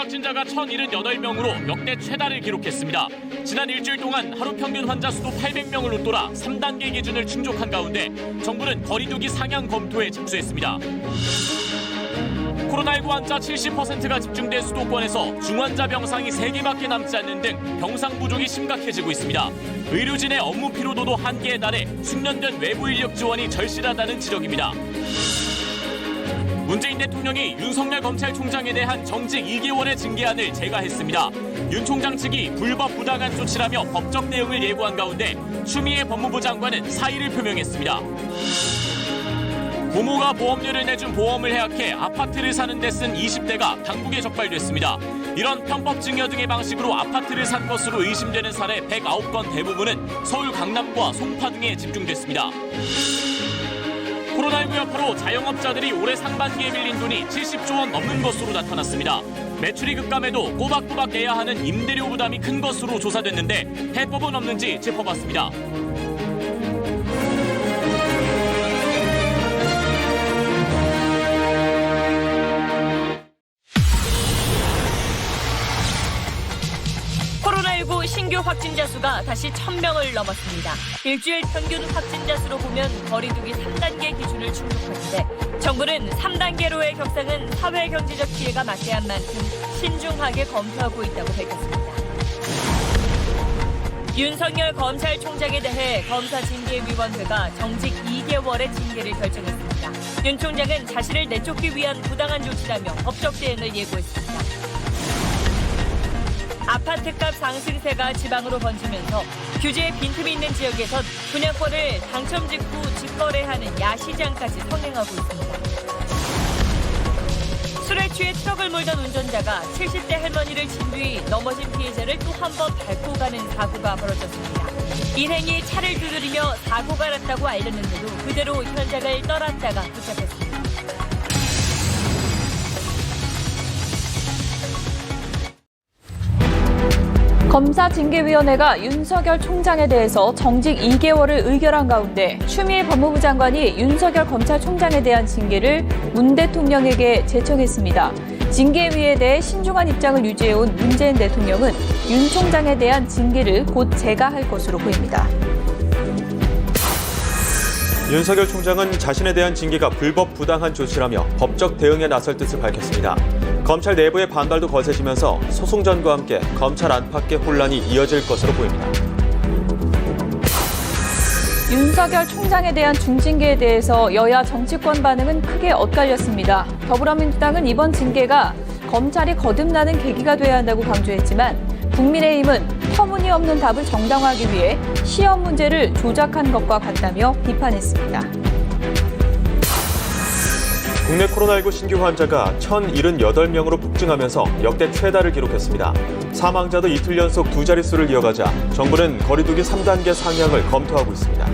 확진자가 1,078명으로 역대 최다를 기록했습니다. 지난 일주일 동안 하루 평균 환자 수도 800명을 웃돌아 3단계 기준을 충족한 가운데 정부는 거리두기 상향 검토에 착수했습니다. 코로나19 환자 70%가 집중된 수도권에서 중환자 병상이 3개밖에 남지 않는 등 병상 부족이 심각해지고 있습니다. 의료진의 업무 피로도도 한계에 달해 숙련된 외부 인력 지원이 절실하다는 지적입니다. 문재인 대통령이 윤석열 검찰총장에 대한 정직 2개월의 징계안을 제거했습니다. 윤 총장 측이 불법 부당한 조치라며 법적 대응을 예고한 가운데 추미애 법무부 장관은 사의를 표명했습니다. 부모가 보험료를 내준 보험을 해약해 아파트를 사는 데 쓴 20대가 당국에 적발됐습니다. 이런 편법 증여 등의 방식으로 아파트를 산 것으로 의심되는 사례 109건 대부분은 서울 강남과 송파 등에 집중됐습니다. 코로나19 여파로 자영업자들이 올해 상반기에 빌린 돈이 70조 원 넘는 것으로 나타났습니다. 매출이 급감해도 꼬박꼬박 내야 하는 임대료 부담이 큰 것으로 조사됐는데 해법은 없는지 짚어봤습니다. 코로나19 신규 확진자 수가 다시 1,000명을 넘었습니다. 일주일 평균 확진자 수로 보면 거리두기 3단계 기준을 충족하는데 정부는 3단계로의 격상은 사회경제적 피해가 막대한 만큼 신중하게 검토하고 있다고 밝혔습니다. 윤석열 검찰총장에 대해 검사징계위원회가 정직 2개월의 징계를 결정했습니다. 윤 총장은 자신을 내쫓기 위한 부당한 조치라며 법적 대응을 예고했습니다. 아파트값 상승세가 지방으로 번지면서 규제에 빈틈이 있는 지역에선 분양권을 당첨 직후 직거래하는 야시장까지 선행하고 있습니다. 술에 취해 트럭을 몰던 운전자가 70대 할머니를 친 뒤 넘어진 피해자를 또 한 번 밟고 가는 사고가 벌어졌습니다. 일행이 차를 두드리며 사고가 났다고 알렸는데도 그대로 현장을 떠났다가 붙잡혔습니다. 검사징계위원회가 윤석열 총장에 대해서 정직 2개월을 의결한 가운데 추미애 법무부 장관이 윤석열 검찰총장에 대한 징계를 문 대통령에게 제청했습니다. 징계위에 대해 신중한 입장을 유지해온 문재인 대통령은 윤 총장에 대한 징계를 곧 제거할 것으로 보입니다. 윤석열 총장은 자신에 대한 징계가 불법 부당한 조치라며 법적 대응에 나설 뜻을 밝혔습니다. 검찰 내부의 반발도 거세지면서 소송전과 함께 검찰 안팎의 혼란이 이어질 것으로 보입니다. 윤석열 총장에 대한 중징계에 대해서 여야 정치권 반응은 크게 엇갈렸습니다. 더불어민주당은 이번 징계가 검찰이 거듭나는 계기가 돼야 한다고 강조했지만 국민의힘은 터무니없는 답을 정당화하기 위해 시험 문제를 조작한 것과 같다며 비판했습니다. 국내 코로나19 신규 환자가 1,078명으로 폭증하면서 역대 최다를 기록했습니다. 사망자도 이틀 연속 두 자릿수를 이어가자 정부는 거리두기 3단계 상향을 검토하고 있습니다.